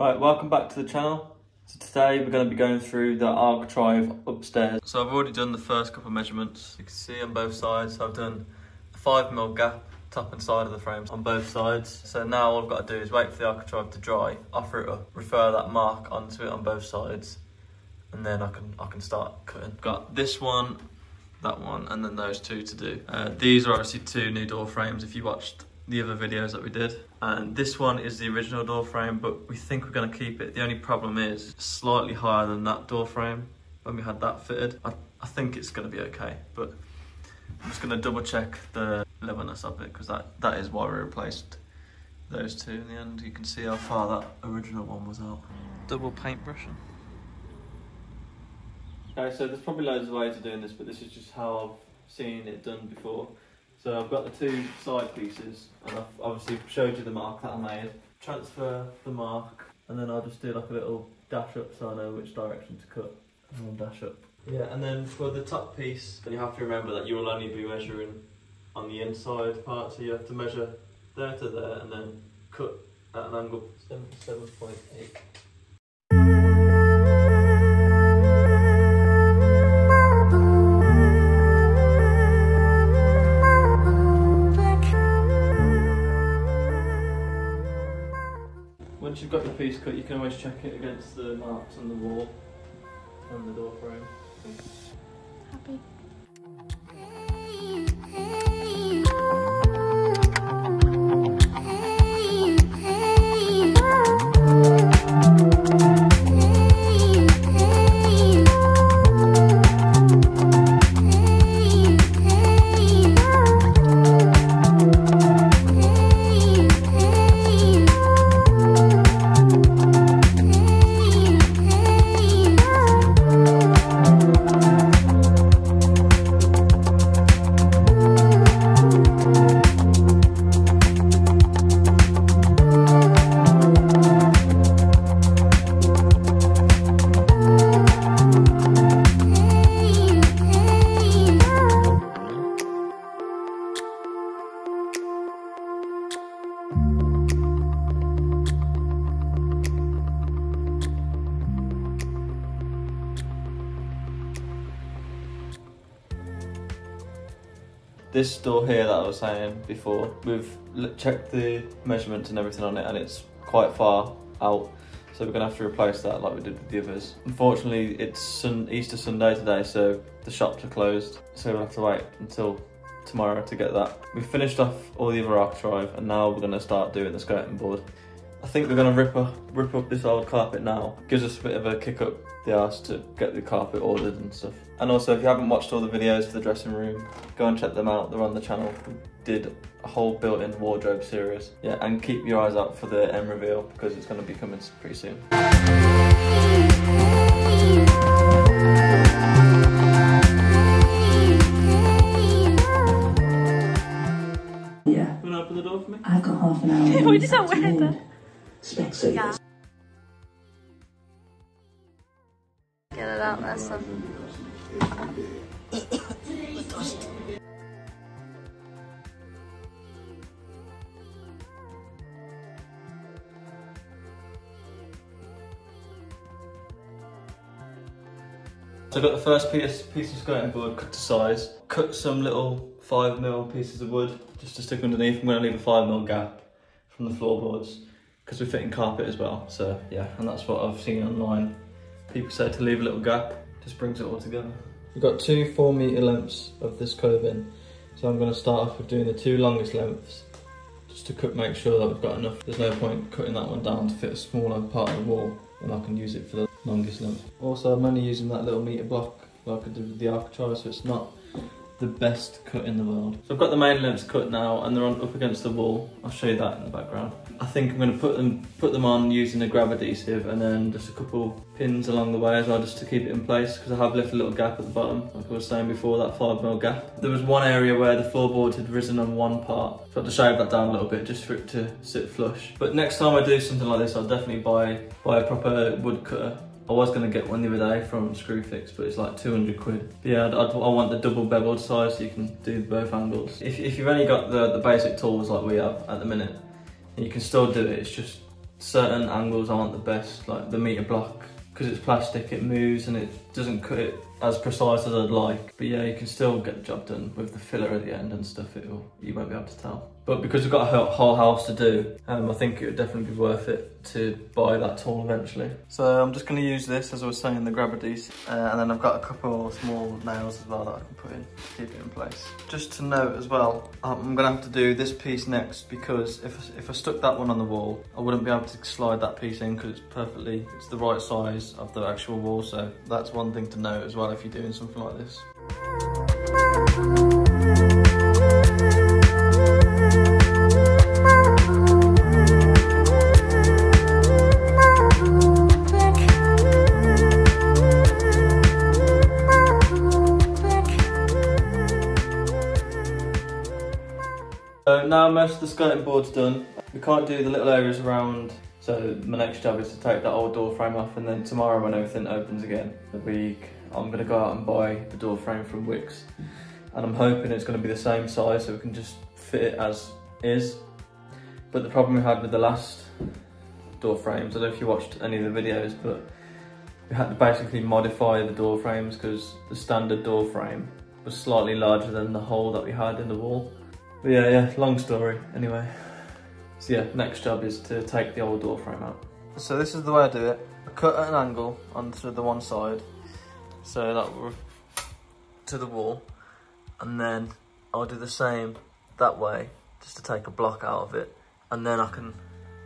Right, welcome back to the channel. So today we're going to be going through the Architrave upstairs. So I've already done the first couple of measurements. You can see on both sides I've done a 5mm gap top and side of the frames on both sides. So now all I've got to do is wait for the Architrave to dry, offer it up, refer that mark onto it on both sides, and then I can start cutting. Got this one, that one, and then those two to do. These are obviously two new door frames if you watched the other videos that we did. And this one is the original door frame, but we think we're going to keep it. The only problem is it's slightly higher than that door frame when we had that fitted. I think it's going to be okay, but I'm just going to double check the levelness of it, because that is why we replaced those two in the end. You can see how far that original one was out. Double paintbrushing. Okay, so there's probably loads of ways of doing this, but this is just how I've seen it done before. So I've got the two side pieces, and I've obviously showed you the mark that I made. Transfer the mark, and then I'll just do like a little dash up so I know which direction to cut, and then dash up. Yeah, and then for the top piece, you have to remember that you will only be measuring on the inside part, so you have to measure there to there, and then cut at an angle 77.8. Once you've got the piece cut, you can always check it against the marks on the wall and the door frame. Happy. This door here that I was saying before, we've checked the measurements and everything on it, and it's quite far out, so we're going to have to replace that like we did with the others. Unfortunately, it's Easter Sunday today, so the shops are closed, so we'll have to wait until tomorrow to get that. We've finished off all the other Architrave, and now we're going to start doing the skirting board. I think we're going to rip up this old carpet now. Gives us a bit of a kick up the arse to get the carpet ordered and stuff. And also, if you haven't watched all the videos for the dressing room, go and check them out. They're on the channel. We did a whole built-in wardrobe series. Yeah, and keep your eyes out for the end reveal, because it's going to be coming pretty soon. Yeah. You want to open the door for me? I've got half an hour. What is that weather? Specsavers. Yeah. Get it out there, son. So I got the first piece of skirting board cut to size. Cut some little 5mm pieces of wood just to stick underneath. I'm going to leave a 5mm gap from the floorboards because we're fitting carpet as well. So yeah, and that's what I've seen online. People say to leave a little gap, just brings it all together. We've got two 4m lengths of this cove in. So I'm going to start off with doing the two longest lengths just to make sure that we've got enough. There's no point cutting that one down to fit a smaller part of the wall when I can use it for the longest length. Also, I'm only using that little metre block like I did with the Architrave, so it's not the best cut in the world. So I've got the main lengths cut now, and they're up against the wall. I'll show you that in the background. I think I'm going to put them on using a grab adhesive, and then just a couple pins along the way as well, just to keep it in place, because I have left a little gap at the bottom, like I was saying before, that 5mm gap. There was one area where the floorboard had risen on one part, so I had to shave that down a little bit just for it to sit flush. But next time I do something like this, I'll definitely buy a proper wood cutter. I was going to get one the other day from Screwfix, but it's like 200 quid. But yeah, I want the double beveled size so you can do both angles. If you've only got the basic tools like we have at the minute, you can still do it. It's just certain angles aren't the best, like the meter block, because it's plastic, it moves and it doesn't cut it as precise as I'd like. But yeah, you can still get the job done with the filler at the end and stuff. You won't be able to tell. But because we've got a whole house to do, I think it would definitely be worth it to buy that tool eventually. So I'm just going to use this, as I was saying, the grabber-dees, and then I've got a couple of small nails as well that I can put in to keep it in place. Just to note as well, I'm going to have to do this piece next, because if I stuck that one on the wall, I wouldn't be able to slide that piece in because it's the right size of the actual wall. So that's one thing to note as well if you're doing something like this. So now most of the skirting board's done. We can't do the little areas around, so my next job is to take that old door frame off, and then tomorrow when everything opens again, the week, I'm going to go out and buy the door frame from Wix. And I'm hoping it's going to be the same size so we can just fit it as is. But the problem we had with the last door frames, I don't know if you watched any of the videos, but we had to basically modify the door frames because the standard door frame was slightly larger than the hole that we had in the wall. But yeah, long story, anyway. So yeah, next job is to take the old door frame out. So this is the way I do it. I cut at an angle onto the one side, so that we're to the wall, and then I'll do the same that way, just to take a block out of it. And then I can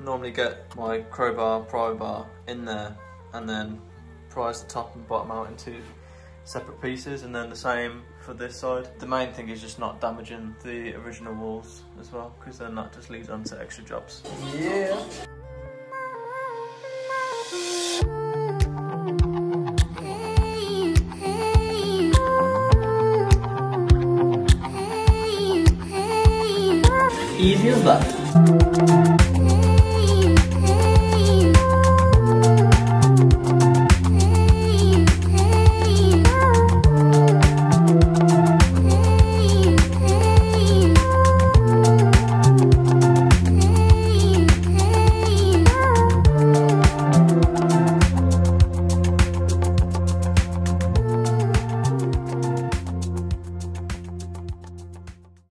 normally get my crowbar, pry bar in there, and then prise the top and bottom out into separate pieces, and then the same for this side. The main thing is just not damaging the original walls as well, because then that just leads on to extra jobs. Yeah. Easy as that.